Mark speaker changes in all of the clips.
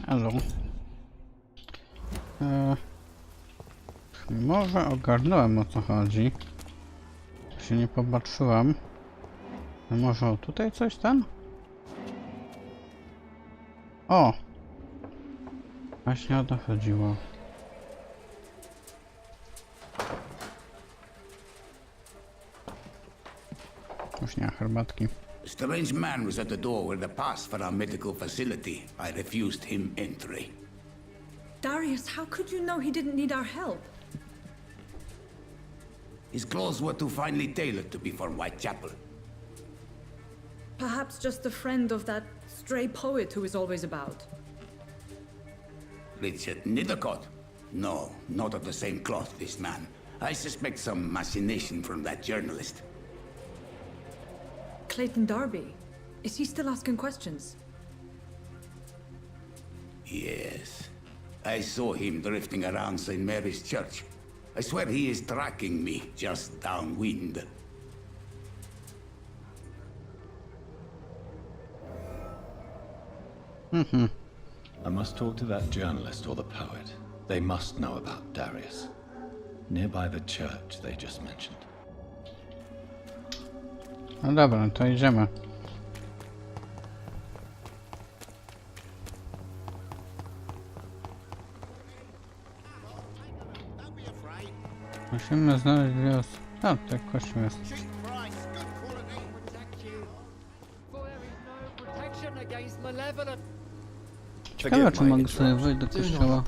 Speaker 1: Halo. Może ogarnąłem, o co chodzi. Się nie popatrzyłem. A może tutaj coś tam? O! Właśnie o to chodziło. Już nie ma herbatki.
Speaker 2: A strange man was at the door with a pass for our medical facility. I refused him entry.
Speaker 3: Darius, how could you know he didn't need our help?
Speaker 2: His clothes were too finely tailored to be for Whitechapel.
Speaker 3: Perhaps just a friend of that stray poet who is always about.
Speaker 2: Richard Nethercott? No, not of the same cloth, this man. I suspect some machination from that journalist.
Speaker 3: Clayton Darby. Is he still asking questions?
Speaker 2: Yes. I saw him drifting around St. Mary's Church. I swear he is tracking me just downwind.
Speaker 4: I must talk to that journalist or the poet. They must know about Darius. Nearby the church they just mentioned.
Speaker 1: No dobra, to idziemy. Musimy znaleźć dwie osoby. A, to kościół jest. Ciekawe, czy mogę sobie wejść do kościoła.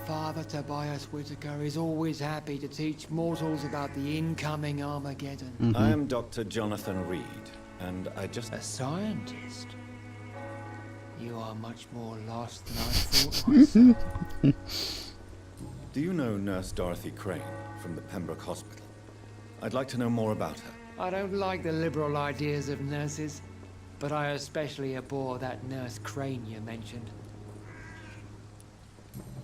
Speaker 5: Father Tobias Whitaker is always happy to teach mortals about the incoming Armageddon.
Speaker 4: I am Dr. Jonathan Reed, and I just...
Speaker 5: A scientist? You are much more lost than I thought myself.
Speaker 4: Do you know Nurse Dorothy Crane from the Pembroke Hospital? I'd like to know more about her.
Speaker 5: I don't like the liberal ideas of nurses, but I especially abhor that Nurse Crane you mentioned.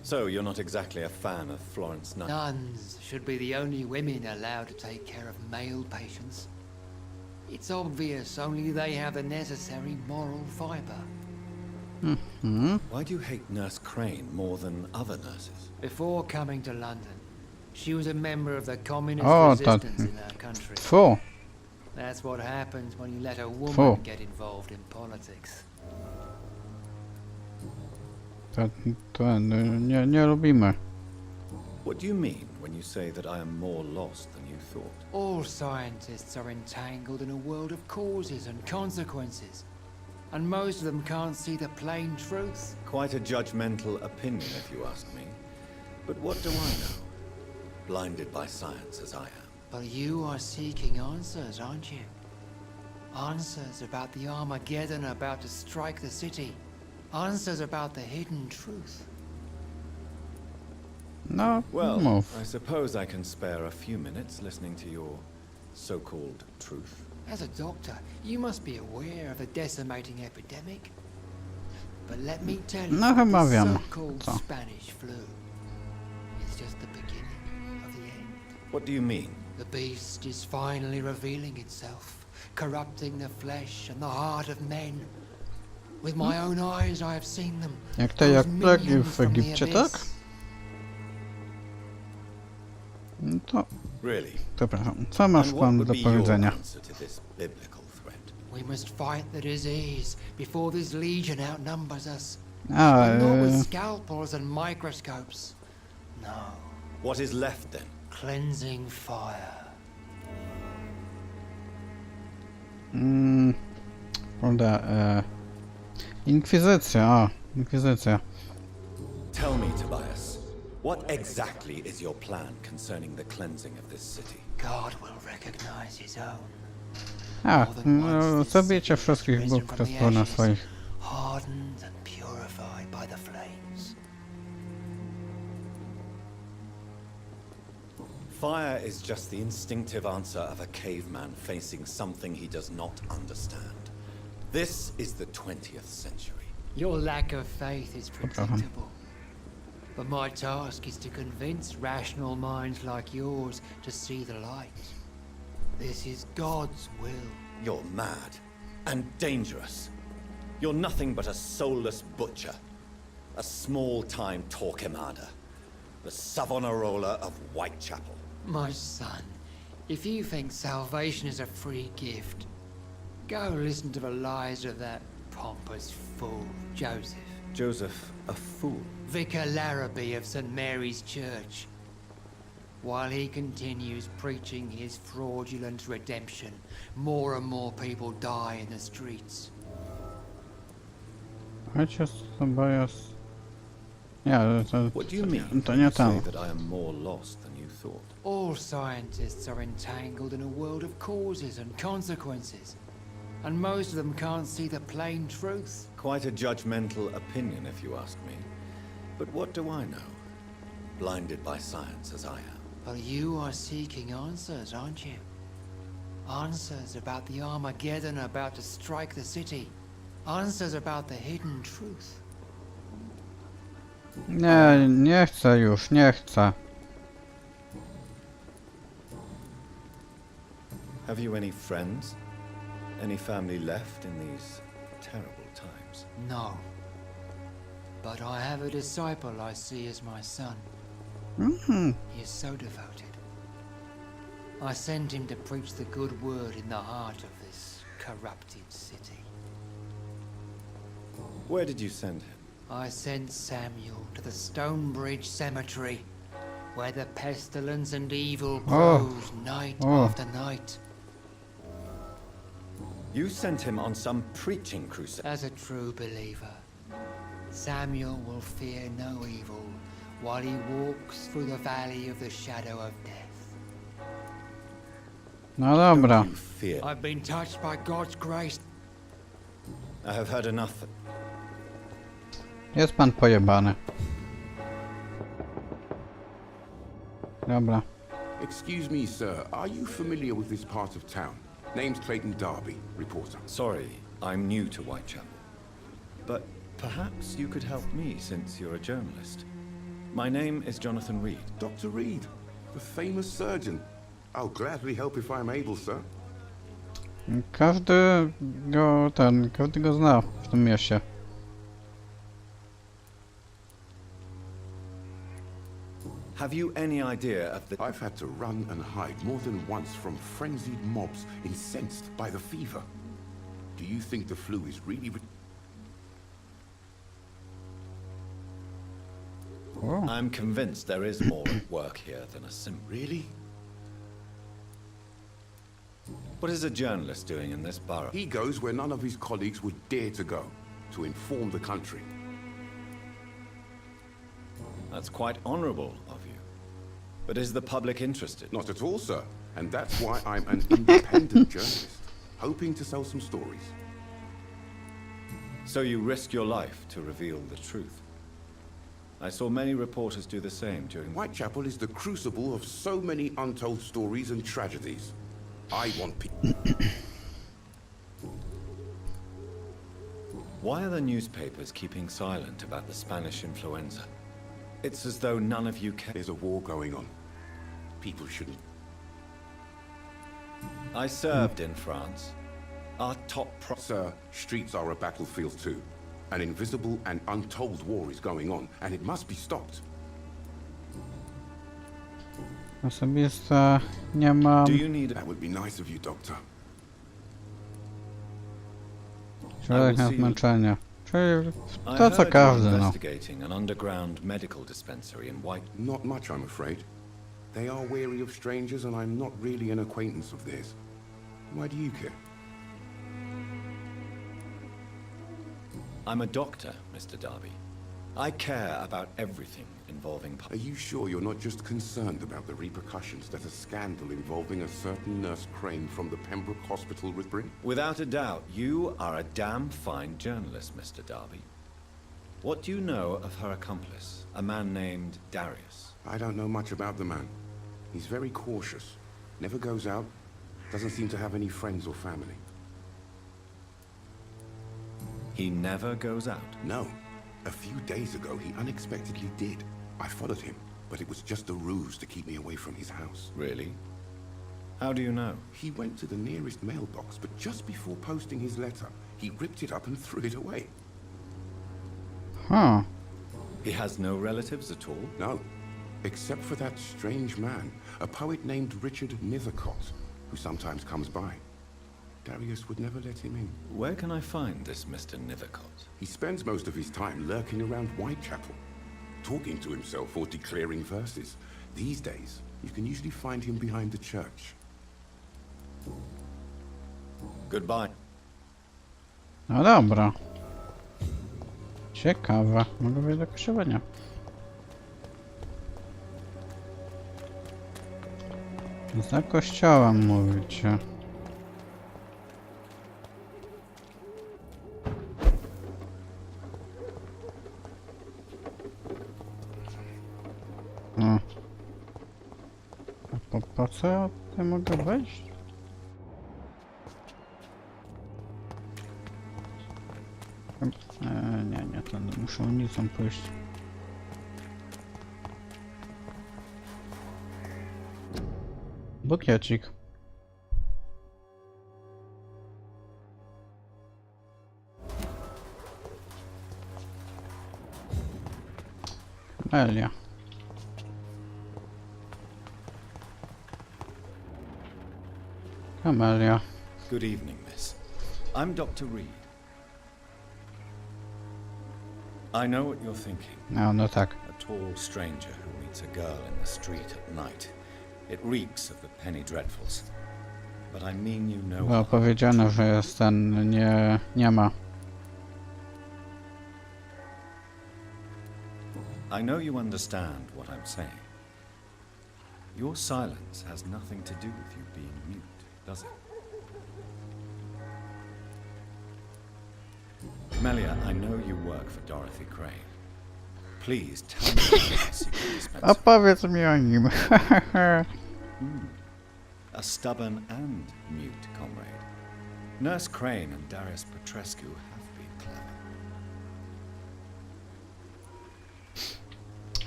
Speaker 4: So, you're not exactly a fan of Florence Nightingale?
Speaker 5: Nuns should be the only women allowed to take care of male patients. It's obvious only they have the necessary moral fiber.
Speaker 4: Why do you hate Nurse Crane more than other nurses?
Speaker 5: Before coming to London, she was a member of the communist resistance in our country.
Speaker 1: Fu.
Speaker 5: That's what happens when you let a woman get involved in politics.
Speaker 1: To nie lubimy.
Speaker 4: What do you mean when you say that I am more lost than you thought?
Speaker 5: All scientists are entangled in a world of causes and consequences, and most of them can't see the plain truth.
Speaker 4: Quite a judgmental opinion, if you ask me. But what do I know? Blinded by science as I am.
Speaker 5: But you are seeking answers, aren't you? Answers about the Armageddon about to strike the city. Answers about the hidden truth.
Speaker 1: No,
Speaker 4: Well,
Speaker 1: mów.
Speaker 4: I suppose I can spare a few minutes listening to your so-called truth.
Speaker 5: As a doctor, you must be aware of the decimating epidemic. But let me tell you,
Speaker 1: No, chyba
Speaker 5: this
Speaker 1: wiem.
Speaker 5: so-called
Speaker 1: Co?
Speaker 5: Spanish flu is just the beginning of the end.
Speaker 4: What do you mean?
Speaker 5: The beast is finally revealing itself, corrupting the flesh and the heart of men. With my own eyes I have seen them.
Speaker 1: Jak to jak
Speaker 5: those
Speaker 1: plagi
Speaker 5: minions
Speaker 1: w
Speaker 5: from the
Speaker 1: Egipcie,
Speaker 5: abyss.
Speaker 1: tak? No to,
Speaker 4: Really?
Speaker 1: przepraszam, co masz
Speaker 4: And what
Speaker 1: pan
Speaker 4: would
Speaker 1: do
Speaker 4: be your
Speaker 1: powiedzenia?
Speaker 4: answer to this biblical threat?
Speaker 5: We must fight the disease before this legion outnumbers us.
Speaker 1: A,
Speaker 5: But not with scalpels and microscopes. No,
Speaker 4: What is left then?
Speaker 5: cleansing fire.
Speaker 1: Prawda, Inkwizycja, Inkwizycja.
Speaker 4: Tell me, Tobias, what exactly is your plan concerning the cleansing of this city?
Speaker 5: God will recognize his own.
Speaker 1: A,
Speaker 5: More than once
Speaker 1: no,
Speaker 5: this
Speaker 1: zabijcie
Speaker 5: city has
Speaker 1: wszystkich
Speaker 5: risen
Speaker 1: bóg,
Speaker 5: from
Speaker 1: które
Speaker 5: the
Speaker 1: są na
Speaker 5: ashes,
Speaker 1: swoich.
Speaker 5: hardened and purified by the flames.
Speaker 4: Fire is just the instinctive answer of a caveman facing something he does not understand. This is the 20th century.
Speaker 5: Your lack of faith is predictable. But my task is to convince rational minds like yours to see the light. This is God's will.
Speaker 4: You're mad and dangerous. You're nothing but a soulless butcher. A small-time Torquemada. The Savonarola of Whitechapel.
Speaker 5: My son, if you think salvation is a free gift, go listen to the lies of that pompous fool, Joseph.
Speaker 4: Joseph, a fool.
Speaker 5: Vicar Larrabee of St. Mary's Church. While he continues preaching his fraudulent redemption, more and more people die in the streets.
Speaker 1: Ojciec chyba jest... Nie,
Speaker 4: What do you mean?
Speaker 1: to
Speaker 4: when
Speaker 1: nie
Speaker 4: you say
Speaker 1: tam.
Speaker 4: that I am more lost than you thought.
Speaker 5: All scientists are entangled in a world of causes and consequences, and most of them can't see the plain truth.
Speaker 4: Quite a judgmental opinion, if you ask me. But what do I know? Blinded by science as I am.
Speaker 5: But you are seeking answers, aren't you? Answers about the Armageddon about to strike the city. Answers about the hidden truth.
Speaker 1: Nie, nie chcę już, nie chcę.
Speaker 4: Have you any friends? Any family left in these terrible times?
Speaker 5: No. But I have a disciple I see as my son. He is so devoted. I sent him to preach the good word in the heart of this corrupted city.
Speaker 4: Where did you send him?
Speaker 5: I sent Samuel to the Stonebridge Cemetery, where the pestilence and evil grows night after night.
Speaker 4: You sent him on some preaching crusade.
Speaker 5: As a true believer, Samuel will fear no evil while he walks through the valley of the shadow of death.
Speaker 1: No dobra.
Speaker 4: You fear.
Speaker 5: I've been touched by God's grace.
Speaker 4: I have heard enough.
Speaker 1: Jest pan pojebany. Dobra.
Speaker 6: Excuse me, sir. Are you familiar with this part of town? Name's Clayton Darby, reporter.
Speaker 4: Sorry, I'm new to Whitechapel. But perhaps you could help me since you're a journalist. My name is Jonathan Reed.
Speaker 6: Dr. Reed, the famous surgeon. I'll gladly help if I'm able, sir.
Speaker 1: Każdy go zna w tym mieście.
Speaker 4: Have you any idea of the...
Speaker 6: I've had to run and hide more than once from frenzied mobs incensed by the fever. Do you think the flu is really...
Speaker 1: O,
Speaker 4: I'm convinced there is more at work here than a simple...
Speaker 6: Really?
Speaker 4: What is a journalist doing in this borough?
Speaker 6: He goes where none of his colleagues would dare to go, to inform the country.
Speaker 4: That's quite honorable of you. But is the public interested?
Speaker 6: Not at all, sir. And that's why I'm an independent journalist, hoping to sell some stories.
Speaker 4: So you risk your life to reveal the truth. I saw many reporters do the same during...
Speaker 6: Whitechapel is the crucible of so many untold stories and tragedies. I want people...
Speaker 4: Why are the newspapers keeping silent about the Spanish influenza? It's as though none of you care.
Speaker 6: There's a war going on. People shouldn't...
Speaker 4: I served in France. Our top
Speaker 6: Sir, streets are a battlefield too. An invisible and untold war is going on, and it must be stopped.
Speaker 1: osobiste nie mam.
Speaker 4: Do you need...
Speaker 6: That would be nice of you, Doctor.
Speaker 1: Człowiek na zmęczenie. Czyli
Speaker 4: I
Speaker 1: to co
Speaker 4: heard
Speaker 1: każdy,
Speaker 4: you're
Speaker 1: no.
Speaker 4: investigating an underground medical dispensary in White...
Speaker 6: Not much, I'm afraid. They are wary of strangers, and I'm not really an acquaintance of theirs. Why do you care?
Speaker 4: I'm a doctor, Mr. Darby. I care about everything involving...
Speaker 6: Are you sure you're not just concerned about the repercussions that a scandal involving a certain Nurse Crane from the Pembroke Hospital would bring?
Speaker 4: Without a doubt, you are a damn fine journalist, Mr. Darby. What do you know of her accomplice, a man named Darius?
Speaker 6: I don't know much about the man. He's very cautious. Never goes out. Doesn't seem to have any friends or family.
Speaker 4: He never goes out.
Speaker 6: No. A few days ago, he unexpectedly did. I followed him, but it was just a ruse to keep me away from his house.
Speaker 4: Really? How do you know?
Speaker 6: He went to the nearest mailbox, but just before posting his letter, he ripped it up and threw it away.
Speaker 1: Huh.
Speaker 4: He has no relatives at all?
Speaker 6: No, except for that strange man, a poet named Richard Nethercott, who sometimes comes by. Darius would never let him in.
Speaker 4: Where can I find this Mr. Nethercott?
Speaker 6: He spends most of his time lurking around Whitechapel, talking to himself or declaring verses. These days, you can usually find him behind the church.
Speaker 4: Goodbye.
Speaker 1: No dobra. Ciekawe. Mogę być do krzyżowania. Za kościołem mówicie. O. A po co ja tutaj mogę wejść? Nie, to muszę ulicą pójść. Bukiecik. Kamelia. Kamelia.
Speaker 4: Good evening, miss. I'm Dr. Reed. I know what you're thinking.
Speaker 1: No tak.
Speaker 4: A tall stranger who meets a girl in the street at night. It reeks of the penny dreadfuls. But I mean you no
Speaker 1: Było
Speaker 4: harm.
Speaker 1: powiedziane, że jest ten... nie ma.
Speaker 4: I know you understand what I'm saying. Your silence has nothing to do with you being mute, does it? Melia, I know you work for Dorothy Crane. Please tell me about the secret dispenser.
Speaker 1: Opowiedz mi o nim.
Speaker 4: A stubborn and mute comrade. Nurse Crane and Darius Petrescu have been clever.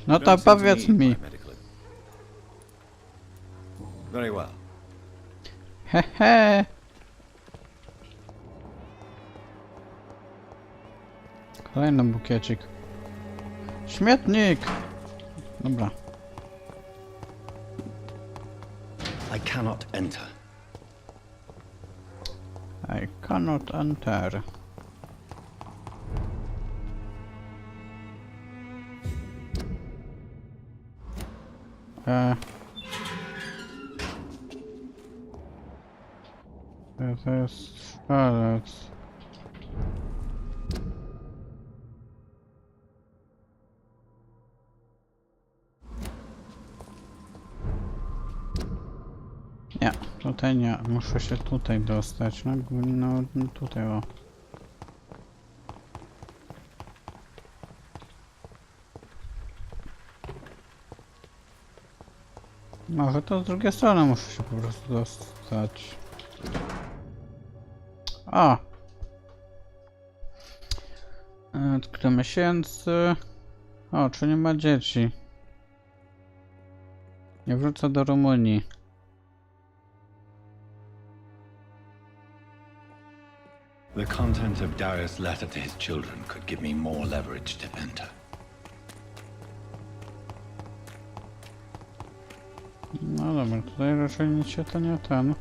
Speaker 1: No to
Speaker 4: Don't seem to
Speaker 1: powiedz
Speaker 4: need
Speaker 1: mi.
Speaker 4: my medical ad- Very well.
Speaker 1: Hehe. Kolejny bukiecik. Śmietnik! Dobra.
Speaker 4: I cannot enter.
Speaker 1: I cannot enter. To jest szalec. Nie, tutaj nie. Muszę się tutaj dostać. No tutaj o. Może to z drugiej strony muszę się po prostu dostać. O! Tyle miesięcy. O, czy nie ma dzieci? Nie wrócę do Rumunii.
Speaker 7: The content of Darius' letter to his children could give me more leverage to enter.
Speaker 1: No dobra, tutaj raczej nic się to nie ten.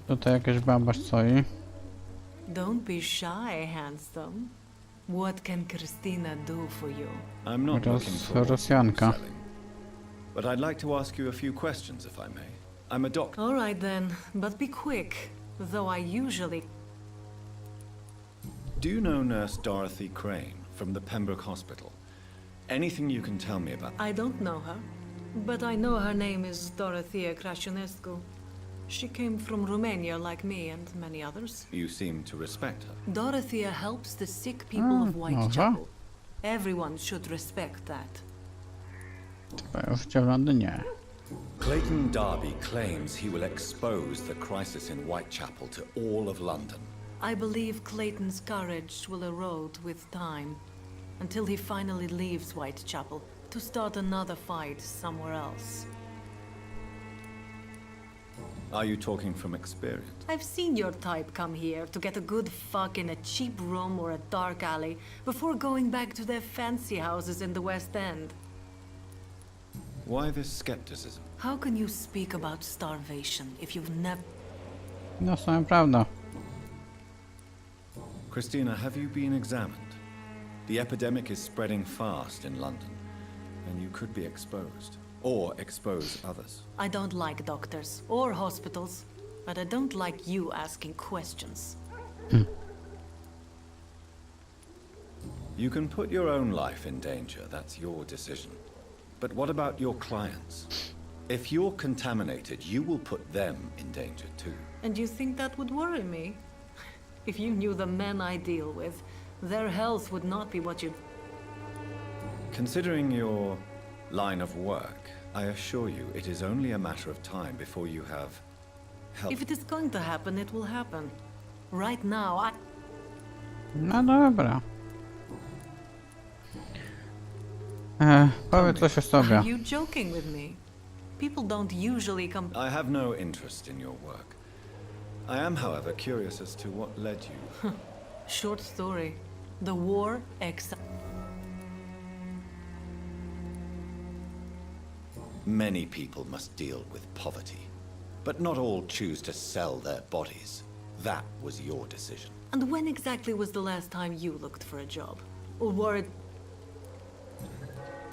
Speaker 1: Tutaj jakaś baba stoi.
Speaker 8: Don't be shy, handsome. What can Christina do for you?
Speaker 4: I'm not looking for
Speaker 1: Rosjanka.
Speaker 4: selling, but I'd like to ask you a few questions, if I may. I'm a doctor.
Speaker 8: All right then, but be quick, though I usually...
Speaker 4: Do you know Nurse Dorothy Crane from the Pembroke Hospital? Anything you can tell me about?
Speaker 8: I don't know her, but I know her name is Dorothea Crăciunescu. She came from Romania like me and many others.
Speaker 4: You seem to respect her.
Speaker 8: Dorothea helps the sick people of Whitechapel. Everyone should respect that.
Speaker 1: Twoje życie w Londynie.
Speaker 4: Clayton Darby claims he will expose the crisis in Whitechapel to all of London.
Speaker 8: I believe Clayton's courage will erode with time. until he finally leaves Whitechapel to start another fight somewhere else.
Speaker 4: Are you talking from experience?
Speaker 8: I've seen your type come here to get a good fuck in a cheap room or a dark alley before going back to their fancy houses in the West End.
Speaker 4: Why this skepticism?
Speaker 8: How can you speak about starvation if you've never...
Speaker 1: No, to prawda.
Speaker 4: Christina, have you been examined? The epidemic is spreading fast in London, and you could be exposed. Or expose others.
Speaker 8: I don't like doctors or hospitals, but I don't like you asking questions.
Speaker 4: You can put your own life in danger, that's your decision. But what about your clients? If you're contaminated, you will put them in danger too.
Speaker 8: And you think that would worry me? If you knew the men I deal with, their health would not be what you...
Speaker 4: Considering your line of work, I assure you it is only a matter of time before you have help.
Speaker 8: If it is going to happen, it will happen. Right now, I...
Speaker 1: No dobra. Powiedz coś o sobie.
Speaker 8: Are you joking with me? People don't usually come...
Speaker 4: I have no interest in your work. I am, however, curious as to what led you.
Speaker 8: Short story. The war,
Speaker 4: Many people must deal with poverty, but not all choose to sell their bodies. That was your decision.
Speaker 8: And when exactly was the last time you looked for a job? Or were it...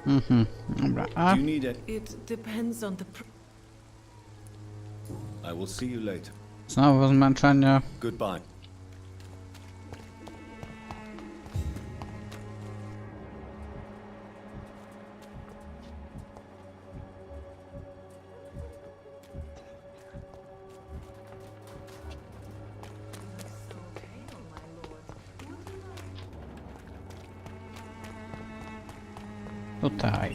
Speaker 1: Dobra, a?
Speaker 4: Do you need it?
Speaker 8: It depends on the...
Speaker 4: I will see you later.
Speaker 1: Znowu zmęczenie.
Speaker 4: Goodbye.
Speaker 1: Tutaj.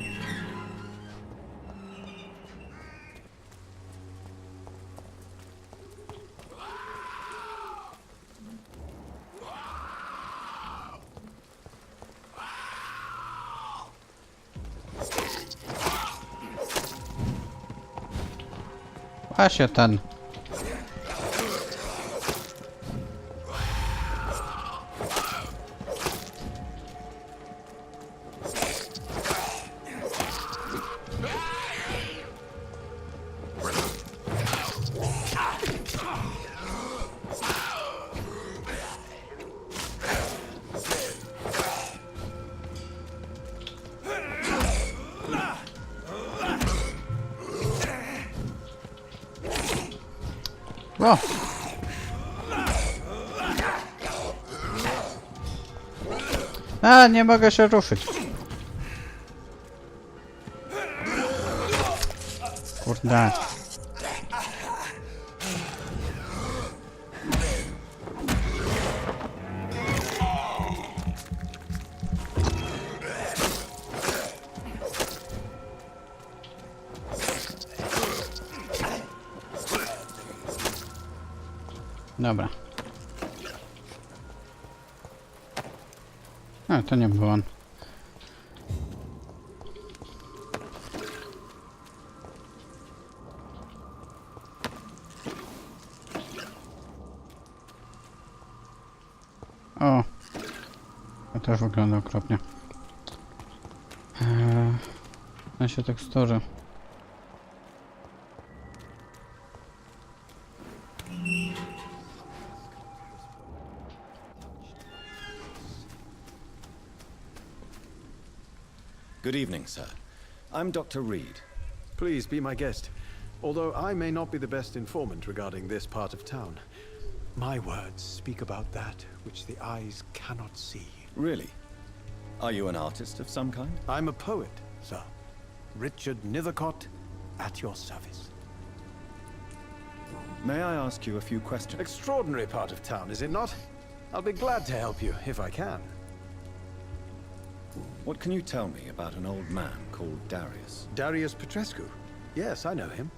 Speaker 1: Właśnie ten. O! A, nie mogę się ruszyć. Kurde. Dobra. A, to nie był on. O! To też wygląda okropnie. Na się tekstury.
Speaker 4: Good evening, sir. I'm Dr. Reed.
Speaker 9: Please be my guest. Although I may not be the best informant regarding this part of town, my words speak about that which the eyes cannot see.
Speaker 4: Really? Are you an artist of some kind?
Speaker 9: I'm a poet, sir. Richard Nethercott, at your service.
Speaker 4: May I ask you a few questions?
Speaker 9: Extraordinary part of town, is it not? I'll be glad to help you, if I can.
Speaker 4: What can you tell me about an old man called Darius?
Speaker 9: Darius Petrescu. Yes, I know him.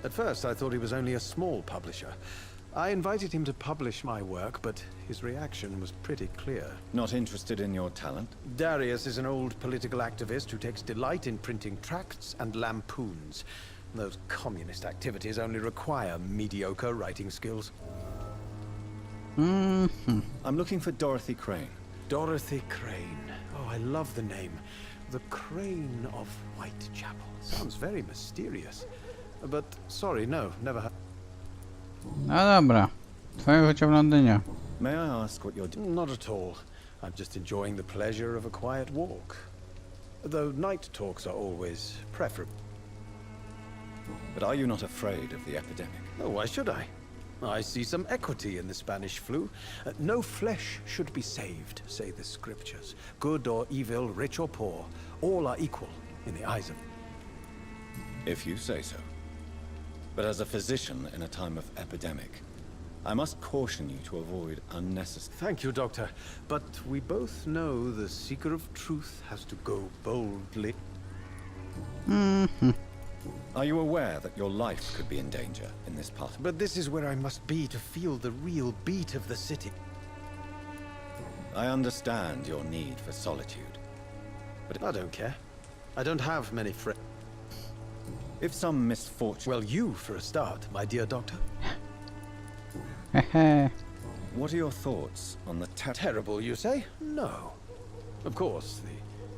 Speaker 9: At first, I thought he was only a small publisher, I invited him to publish my work, but his reaction was pretty clear.
Speaker 4: Not interested in your talent?
Speaker 9: Darius is an old political activist who takes delight in printing tracts and lampoons. Those communist activities only require mediocre writing skills.
Speaker 4: I'm looking for Dorothy Crane.
Speaker 9: Dorothy Crane. Oh, I love the name. The Crane of Whitechapel. Sounds very mysterious. But sorry, no, never have.
Speaker 1: No dobra. Twoje życie w Londynie.
Speaker 4: May I ask what you're doing?
Speaker 9: Not at all. I'm just enjoying the pleasure of a quiet walk. Though night talks are always preferable.
Speaker 4: But are you not afraid of the epidemic?
Speaker 9: Oh, why should I? I see some equity in the Spanish flu. No flesh should be saved, say the scriptures. Good or evil, rich or poor, all are equal in the eyes of...
Speaker 4: If you say so. But as a physician in a time of epidemic, I must caution you to avoid unnecessary...
Speaker 9: Thank you, Doctor. But we both know the seeker of truth has to go boldly.
Speaker 4: Are you aware that your life could be in danger in this part?
Speaker 9: But this is where I must be to feel the real beat of the city.
Speaker 4: I understand your need for solitude. But
Speaker 9: I don't care. I don't have many friends.
Speaker 4: if some misfortune...
Speaker 9: Well, you for a start, my dear Doctor.
Speaker 4: What are your thoughts on the
Speaker 9: Terrible, you say? No. Of course, the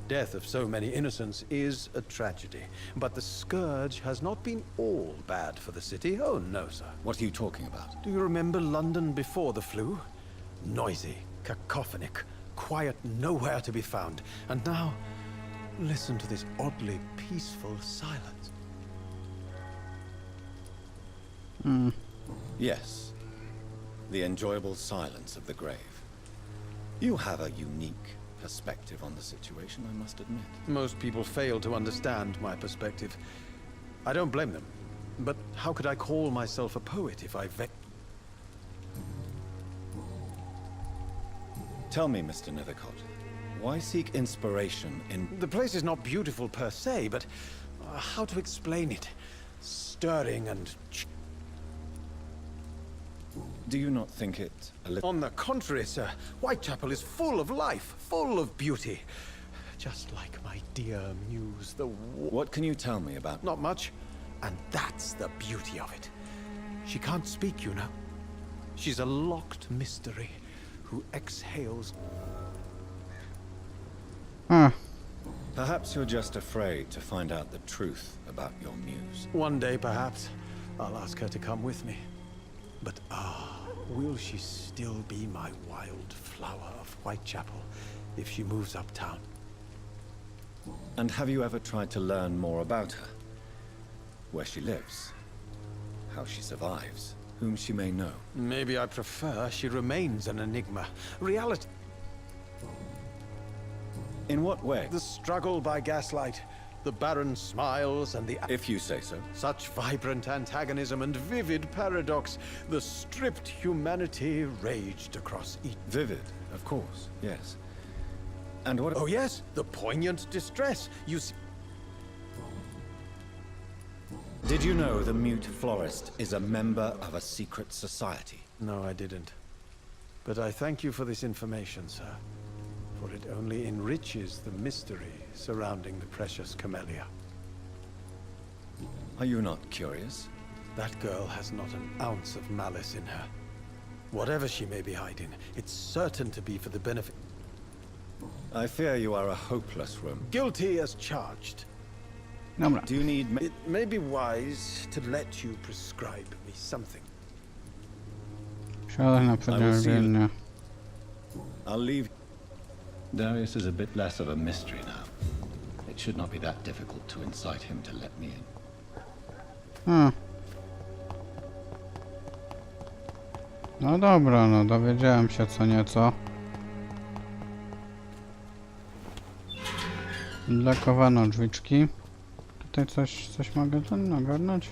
Speaker 9: death of so many innocents is a tragedy. But the scourge has not been all bad for the city. Oh, no, sir.
Speaker 4: What are you talking about?
Speaker 9: Do you remember London before the flu? Noisy, cacophonic, quiet nowhere to be found. And now, listen to this oddly peaceful silence.
Speaker 4: Yes. The enjoyable silence of the grave. You have a unique perspective on the situation, I must admit.
Speaker 9: Most people fail to understand my perspective. I don't blame them. But how could I call myself a poet if I
Speaker 4: Tell me, Mr. Nethercott, why seek inspiration in...
Speaker 9: The place is not beautiful per se, but how to explain it? Stirring and...
Speaker 4: Do you not think it a little...
Speaker 9: On the contrary, sir. Whitechapel is full of life, full of beauty. Just like my dear muse, the...
Speaker 4: What can you tell me about...
Speaker 9: Not much. And that's the beauty of it. She can't speak, you know. She's a locked mystery who exhales...
Speaker 4: Perhaps you're just afraid to find out the truth about your muse.
Speaker 9: One day, perhaps, I'll ask her to come with me. But will she still be my wild flower of Whitechapel if she moves uptown?
Speaker 4: And have you ever tried to learn more about her? Where she lives? How she survives? Whom she may know?
Speaker 9: Maybe I prefer she remains an enigma. Reality.
Speaker 4: In what way?
Speaker 9: The struggle by gaslight, the barren smiles and the...
Speaker 4: If you say so.
Speaker 9: Such vibrant antagonism and vivid paradox. The stripped humanity raged across each...
Speaker 4: Vivid, of course, yes. And what...
Speaker 9: Oh yes, the poignant distress. You see...
Speaker 4: Did you know the mute florist is a member of a secret society?
Speaker 9: No, I didn't. But I thank you for this information, sir. For it only enriches the mystery surrounding the precious camellia.
Speaker 4: Are you not curious?
Speaker 9: That girl has not an ounce of malice in her. Whatever she may be hiding, it's certain to be for the benefit...
Speaker 4: I fear you are a hopeless room.
Speaker 9: Guilty as charged.
Speaker 1: Dobra.
Speaker 4: Do you need...
Speaker 9: It may be wise to let you prescribe me something.
Speaker 1: Siadaj na przedzielnie.
Speaker 4: I'll leave...
Speaker 7: Darius is a bit less of a mystery now. It should not be that difficult to incite him to let me in.
Speaker 1: No dobra, no dowiedziałem się co nieco. Blokowano drzwiczki. Tutaj coś mogę ten ogarnąć?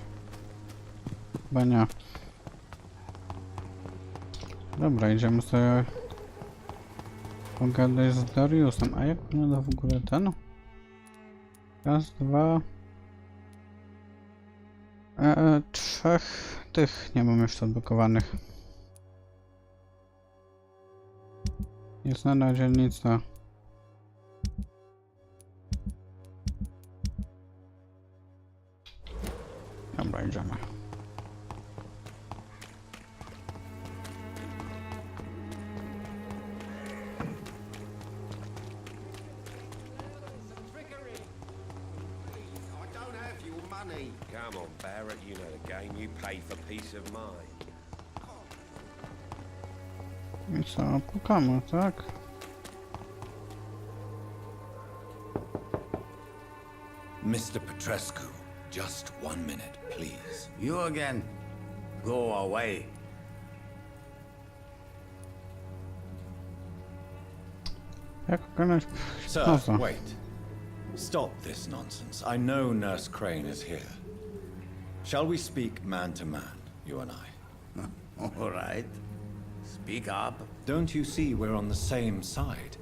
Speaker 1: Chyba nie. Dobra, idziemy sobie pogadać z Dariusem. A jak wygląda w ogóle ten? Raz, dwa... trzech tych nie mam jeszcze odblokowanych. Nieznana dzielnica. Dobra, idziemy.
Speaker 10: Come on, Barrett, you know the game. You pay for peace of mind.
Speaker 1: I co, pukamy, tak?
Speaker 4: Mr. Petrescu, just 1 minute, please.
Speaker 2: You again? Go away.
Speaker 1: Jak ogarnąć
Speaker 4: Sir,
Speaker 1: hipnozę?
Speaker 4: wait. Stop this nonsense. I know Nurse Crane is here. Shall we speak man to man, you and I?
Speaker 2: All right. Speak up.
Speaker 4: Don't you see we're on the same side?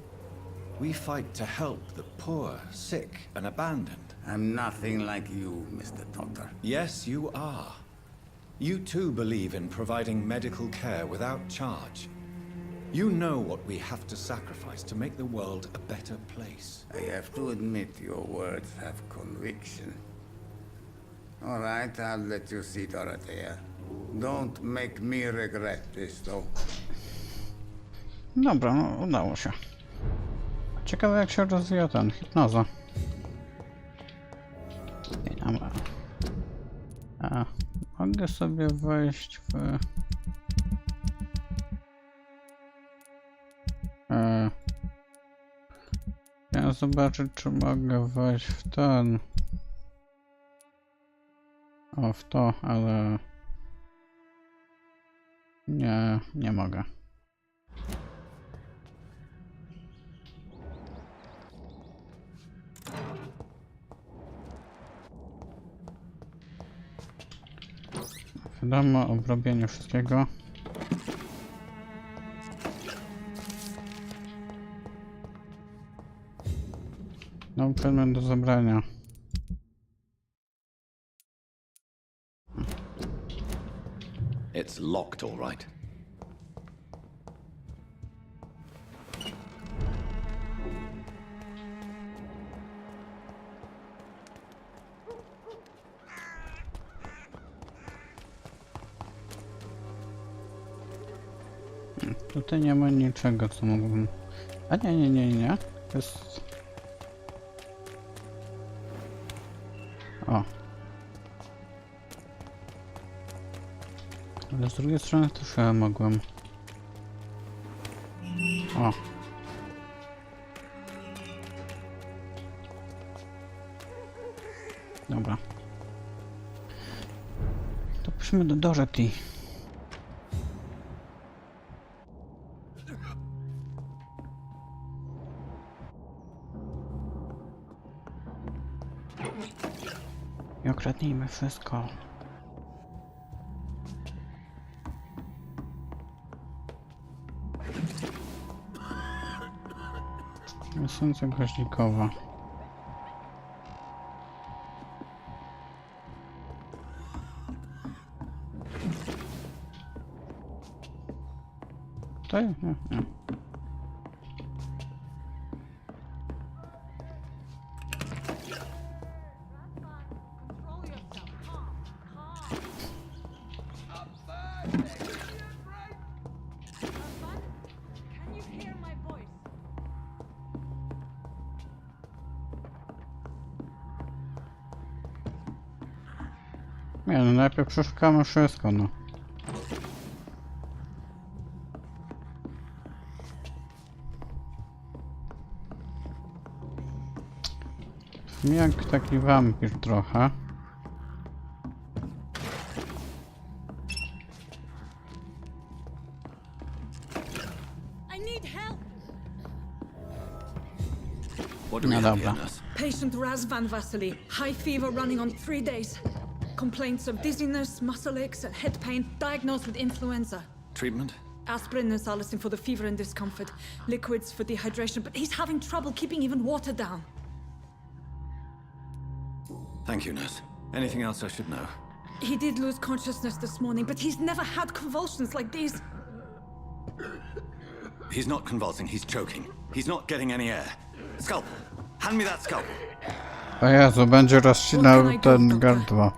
Speaker 4: We fight to help the poor, sick, and abandoned.
Speaker 2: I'm nothing like you, Mr. Doctor.
Speaker 4: Yes, you are. You too believe in providing medical care without charge. You know what we have to sacrifice to make the world a better place.
Speaker 2: I have to admit your words have conviction. All right, I'll let you see Dorothea. Don't make me regret this, though.
Speaker 1: Dobra, no udało się. Ciekawe jak się rozwija ten hipnoza. Nie, dobra. A, mogę sobie wejść w... Chciałem zobaczyć, czy mogę wejść w ten... O, w to, ale... Nie, nie mogę. Wiadomo o obrobieniu wszystkiego. No, przedmiot do zabrania.
Speaker 4: It's locked, all right.
Speaker 1: Tutaj nie ma niczego, co mógłbym... A nie. To jest... O. Ale z drugiej strony też ja mogłem... O. Dobra. To pójdźmy do Dorothy. I okradnijmy wszystko. Esencja goździkowa. Tutaj? Nie. Nie, no najpierw przeszukamy wszystko, no. Jak taki wampir trochę.
Speaker 4: What do we have here,
Speaker 1: dobra.
Speaker 4: nurse?
Speaker 3: Patient Raz Van Vasily. High fever running on 3 days. Complaints of dizziness, muscle aches, and head pain. Diagnosed with influenza.
Speaker 4: Treatment?
Speaker 3: Aspirin and salicin for the fever and discomfort. Liquids for dehydration, but he's having trouble keeping even water down.
Speaker 4: Thank you, nurse. Anything else I should know?
Speaker 3: He did lose consciousness this morning, but he's never had convulsions like these.
Speaker 4: He's not convulsing, he's choking. He's not getting any air. Scalpel! Hand me that scalpel!
Speaker 1: O Jezu, będzie rozcinał ten gardło.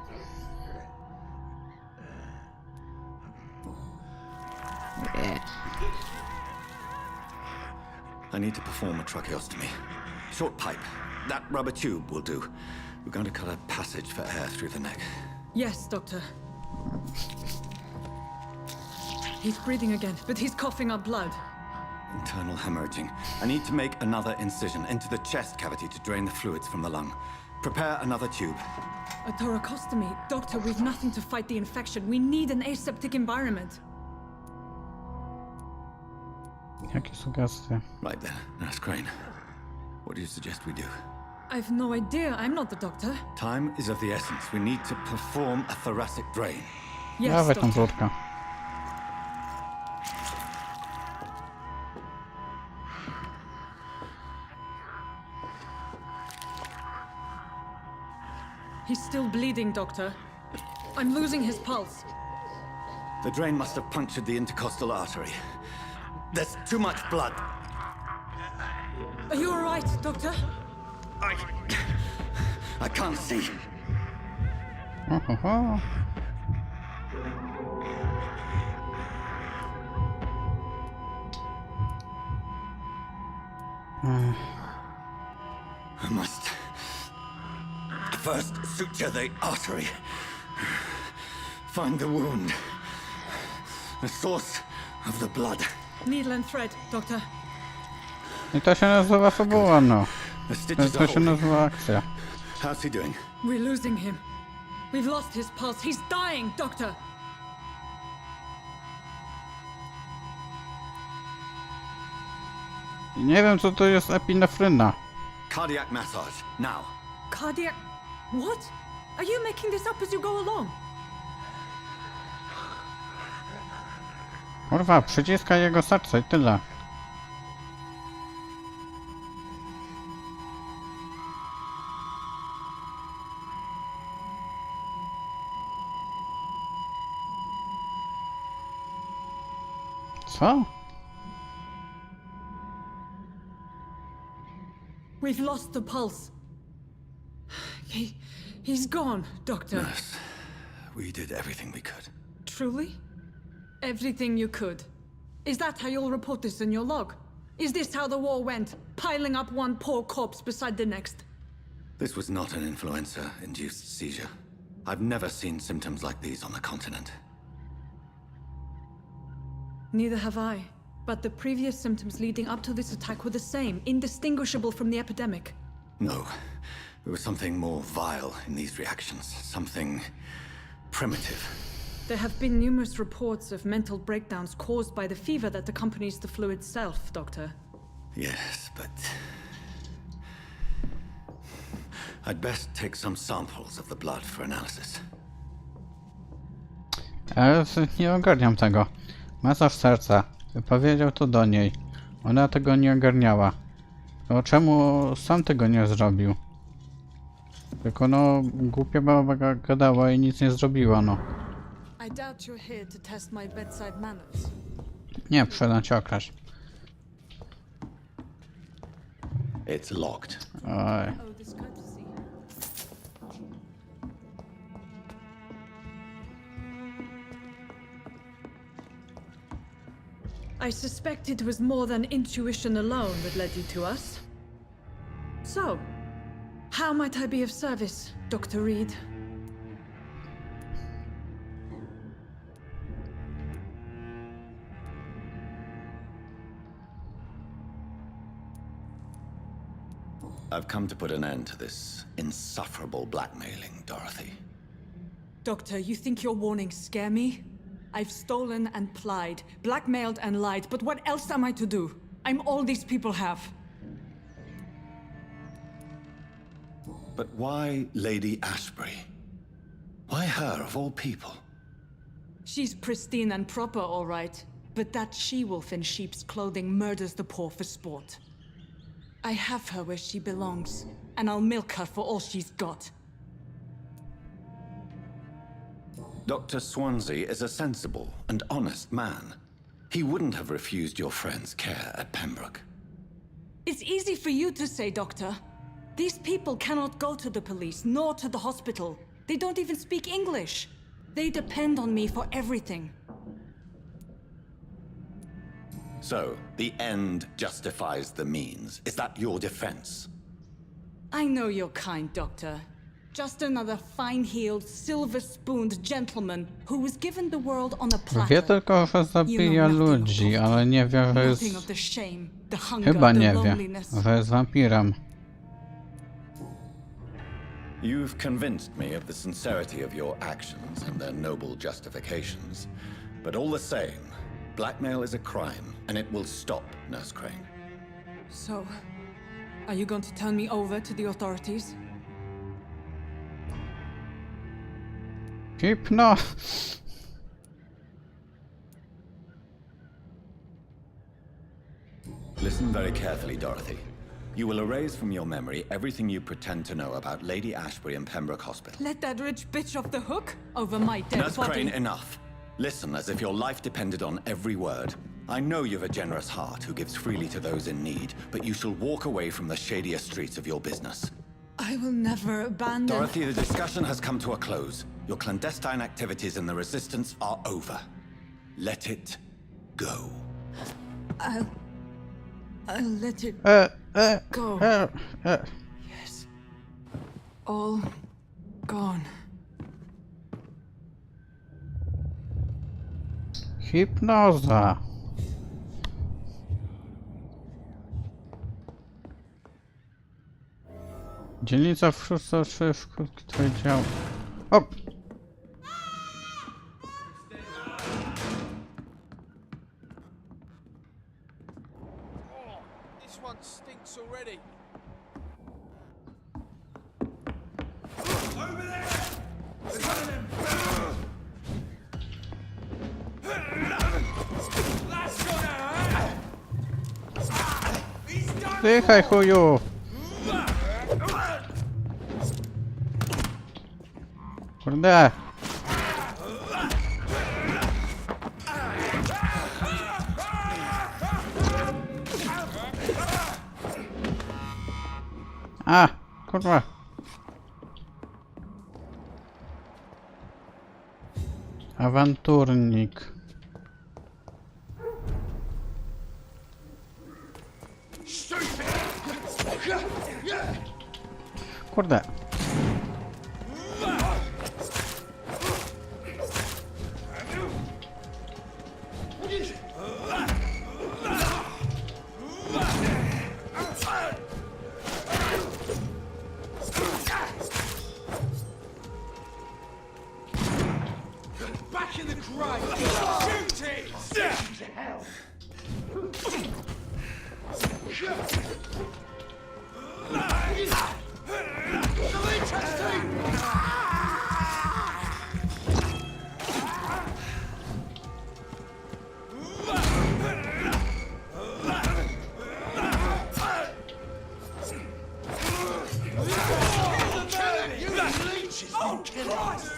Speaker 4: I need to perform a tracheostomy. Short pipe. That rubber tube will do. We're going to cut a passage for air through the neck.
Speaker 3: Yes, Doctor. He's breathing again, but he's coughing up blood.
Speaker 4: Internal hemorrhaging. I need to make another incision into the chest cavity to drain the fluids from the lung. Prepare another tube.
Speaker 3: A thoracostomy. Doctor, we've nothing to fight the infection. We need an aseptic environment.
Speaker 1: Jakie sugestie?
Speaker 4: Right then, Nurse Crane. What do you suggest we do?
Speaker 3: I've no idea. I'm not the doctor.
Speaker 4: Time is of the essence. We need to perform a thoracic drain.
Speaker 3: Yes,
Speaker 1: Dawaj tą
Speaker 3: Doctor.
Speaker 1: wódkę.
Speaker 3: He's still bleeding, Doctor. I'm losing his pulse.
Speaker 4: The drain must have punctured the intercostal artery. There's too much blood.
Speaker 3: Are you all right, Doctor?
Speaker 4: I can't see.
Speaker 1: Ho, ho, ho.
Speaker 4: I must first suture the artery. Find the wound. The source of the blood.
Speaker 3: Needle and thread, Doctor.
Speaker 1: I to się nazywa fabuła, no.
Speaker 4: The stitches
Speaker 1: To
Speaker 4: are
Speaker 1: się
Speaker 4: holding.
Speaker 1: nazywa akcja.
Speaker 4: How's he doing?
Speaker 3: We're losing him. We've lost his pulse. He's dying, Doctor.
Speaker 1: Nie wiem, co to jest epinefryna.
Speaker 4: Cardiac massage, now.
Speaker 3: Cardiac... What? Are you making this up as you go along?
Speaker 1: Kurwa, przyciska jego serce i tyle. Co?
Speaker 3: We've lost the pulse. He's gone, Doctor.
Speaker 4: Nurse, we did everything we could.
Speaker 3: Truly? Everything you could. Is that how you'll report this in your log? Is this how the war went? Piling up one poor corpse beside the next?
Speaker 4: This was not an influenza-induced seizure. I've never seen symptoms like these on the continent.
Speaker 3: Neither have I. But the previous symptoms leading up to this attack were the same, indistinguishable from the epidemic.
Speaker 4: No, there was something more vile in these reactions. Something primitive.
Speaker 3: There have been numerous reports of mental breakdowns caused by the fever that accompanies the flu itself, Doctor.
Speaker 4: Yes, but... I'd best take some samples of the blood for analysis.
Speaker 1: Ale nie ogarniam tego. Masaż serca. Powiedział to do niej. Ona tego nie ogarniała. To czemu sam tego nie zrobił? Tylko no, głupia baba gadała i nic nie zrobiła, no.
Speaker 3: I doubt you're here to test my bedside manners.
Speaker 1: Nie, przyszedłem cię okraść.
Speaker 7: It's locked.
Speaker 1: Oj.
Speaker 3: Oh, this courtesy. I suspect it was more than intuition alone that led you to us. So, how might I be of service, Dr. Reed?
Speaker 4: I've come to put an end to this insufferable blackmailing, Dorothy.
Speaker 3: Doctor, you think your warnings scare me? I've stolen and plied, blackmailed and lied, but what else am I to do? I'm all these people have.
Speaker 4: But why Lady Ashbury? Why her, of all people?
Speaker 3: She's pristine and proper, all right. But that she-wolf in sheep's clothing murders the poor for sport. I have her where she belongs, and I'll milk her for all she's got.
Speaker 4: Dr. Swansea is a sensible and honest man. He wouldn't have refused your friend's care at Pembroke.
Speaker 3: It's easy for you to say, Doctor. These people cannot go to the police, nor to the hospital. They don't even speak English. They depend on me for everything.
Speaker 4: So, the end justifies the means. Is that your defense?
Speaker 3: I know you're kind, Doctor. Just another fine-heeled, silver-spooned gentleman who was given the world on a
Speaker 1: Wie
Speaker 3: platter.
Speaker 1: tylko, że zabija ludzi, ale nie wie, że jest...
Speaker 3: Nothing of the shame, the hunger,
Speaker 1: Chyba
Speaker 3: the
Speaker 1: nie wie,
Speaker 3: loneliness.
Speaker 1: że jest wampirem.
Speaker 4: You've convinced me of the sincerity of your actions and their noble justifications. But all the same, blackmail is a crime, and it will stop, Nurse Crane.
Speaker 3: So, are you going to turn me over to the authorities?
Speaker 1: Hipno!
Speaker 4: Listen very carefully, Dorothy. You will erase from your memory everything you pretend to know about Lady Ashbury and Pembroke Hospital.
Speaker 3: Let that rich bitch off the hook over my dead
Speaker 4: Nurse
Speaker 3: body.
Speaker 4: Crane, enough. Listen as if your life depended on every word. I know you've a generous heart who gives freely to those in need, but you shall walk away from the shadier streets of your business.
Speaker 3: I will never abandon...
Speaker 4: Dorothy, the discussion has come to a close. Your clandestine activities in the Resistance are over. Let it go.
Speaker 3: I'll let it go. Yes. All gone.
Speaker 1: Hipnoza. Dzielnica w 603, który dział. O!
Speaker 11: This one stinks already. Over there! There's one of them! That's gonna hurt! He's done!
Speaker 1: Zdychaj, chuju! Kurde! A! Kurwa! Awanturnik. Kurde.
Speaker 11: Back in the grave! Shoot it! To hell! So interesting! Oh, Christ!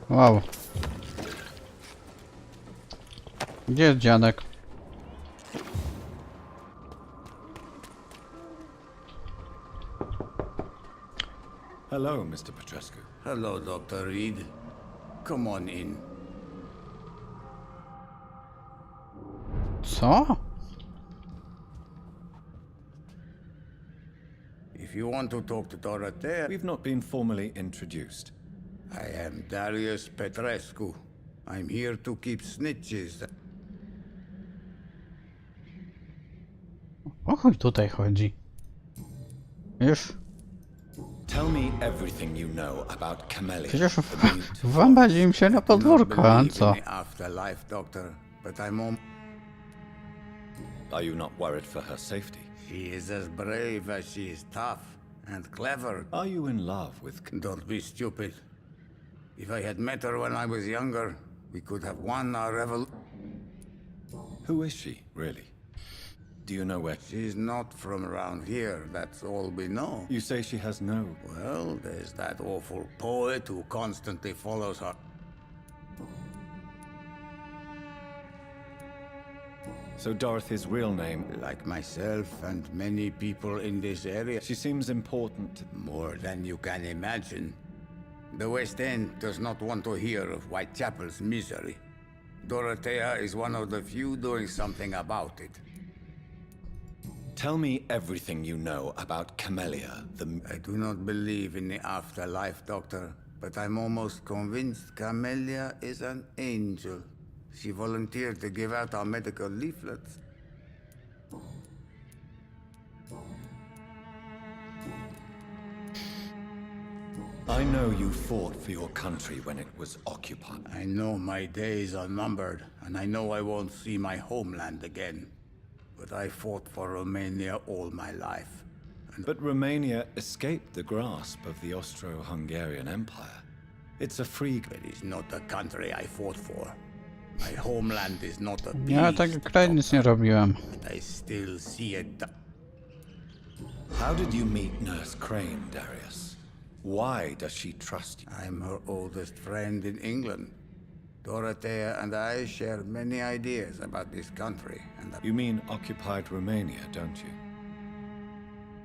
Speaker 1: Wow. Gdzie jest dziadek?
Speaker 4: Hello, Mr. Petrescu.
Speaker 2: Hello, Dr. Reed. Come on in.
Speaker 1: Co?
Speaker 2: If you want to talk to Dorothea,
Speaker 4: We've not been formally introduced.
Speaker 2: I am Darius Petrescu. I'm here to keep snitches.
Speaker 1: O chuj tutaj chodzi. Już.
Speaker 4: Tell me everything you know about Camellia.
Speaker 1: Przecież
Speaker 4: the mute.
Speaker 1: wambadzi im się na podwórko, a
Speaker 2: Believe
Speaker 1: co?
Speaker 2: in the afterlife, Doctor, but I'm on.
Speaker 4: Are you not worried for her safety?
Speaker 2: She is as brave as she is tough and clever.
Speaker 4: Are you in love with...
Speaker 2: Don't be stupid. If I had met her when I was younger, we could have won our revolution.
Speaker 4: Who is she, really? Do you know where...
Speaker 2: She's not from around here, that's all we know.
Speaker 4: You say she has no...
Speaker 2: Well, there's that awful poet who constantly follows her.
Speaker 4: So Dorothy's real name...
Speaker 2: Like myself and many people in this area.
Speaker 4: She seems important.
Speaker 2: More than you can imagine. The West End does not want to hear of Whitechapel's misery. Dorothea is one of the few doing something about it.
Speaker 4: Tell me everything you know about Camellia, the...
Speaker 2: I do not believe in the afterlife, Doctor, but I'm almost convinced Camellia is an angel. She volunteered to give out our medical leaflets.
Speaker 4: I know you fought for your country when it was occupied.
Speaker 2: I know my days are numbered, and I know I won't see my homeland again. But I fought for Romania all my life.
Speaker 4: But Romania escaped the grasp of the Austro-Hungarian Empire. It's a free...
Speaker 2: It is not the country I fought for. My homeland is not a
Speaker 1: Ja tak kraj nic nie robiłem.
Speaker 2: but I still see it.
Speaker 4: How did you meet Nurse Crane, Darius? Why does she trust you?
Speaker 2: I'm her oldest friend in England. Dorothea and I share many ideas about this country, and
Speaker 4: You mean occupied Romania, don't you?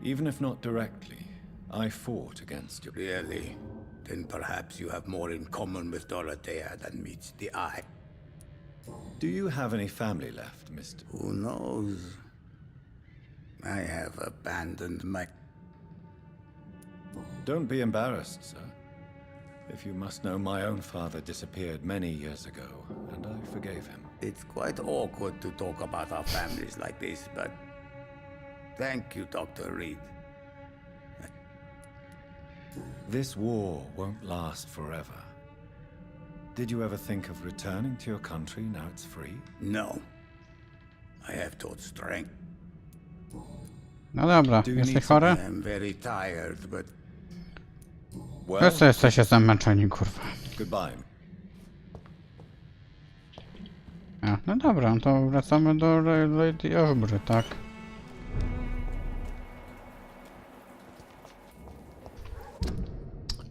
Speaker 4: Even if not directly, I fought against you.
Speaker 2: really, then perhaps you have more in common with Dorothea than meets the eye.
Speaker 4: Do you have any family left, Mr.?
Speaker 2: Who knows? I have abandoned my...
Speaker 4: Don't be embarrassed, sir. If you must know, my own father disappeared many years ago, and I forgave him.
Speaker 2: It's quite awkward to talk about our families like this, but... Thank you, Dr. Reed.
Speaker 4: This war won't last forever. Did you ever think of returning to your country now it's free?
Speaker 2: No. I have taught strength.
Speaker 1: No dobra,
Speaker 4: Do you
Speaker 1: jesteś
Speaker 4: need
Speaker 1: chory?
Speaker 2: I am very tired, but
Speaker 4: Well,
Speaker 1: Wszyscy jesteście zmęczeni, kurwa.
Speaker 4: goodbye.
Speaker 1: A, no dobra, no to wracamy do Lady Ashbury, tak?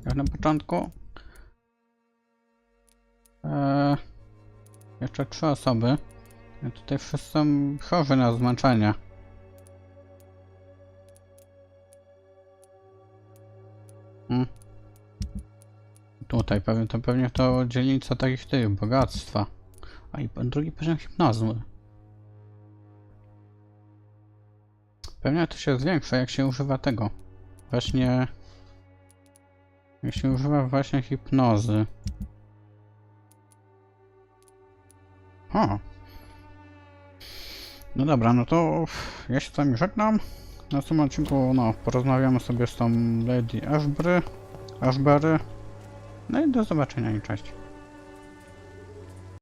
Speaker 1: Jak na początku? Jeszcze 3 osoby. A tutaj wszyscy są chorzy na zmęczenie. Tutaj pewnie to dzielnica takich tych bogactwa. A i drugi poziom hipnozy. Pewnie to się zwiększa, jak się używa tego. Właśnie... Jak się używa właśnie hipnozy. O! No dobra, no to ja się z wami żegnam. W następnym odcinku, no, porozmawiamy sobie z tą Lady Ashbury. No i do zobaczenia i cześć.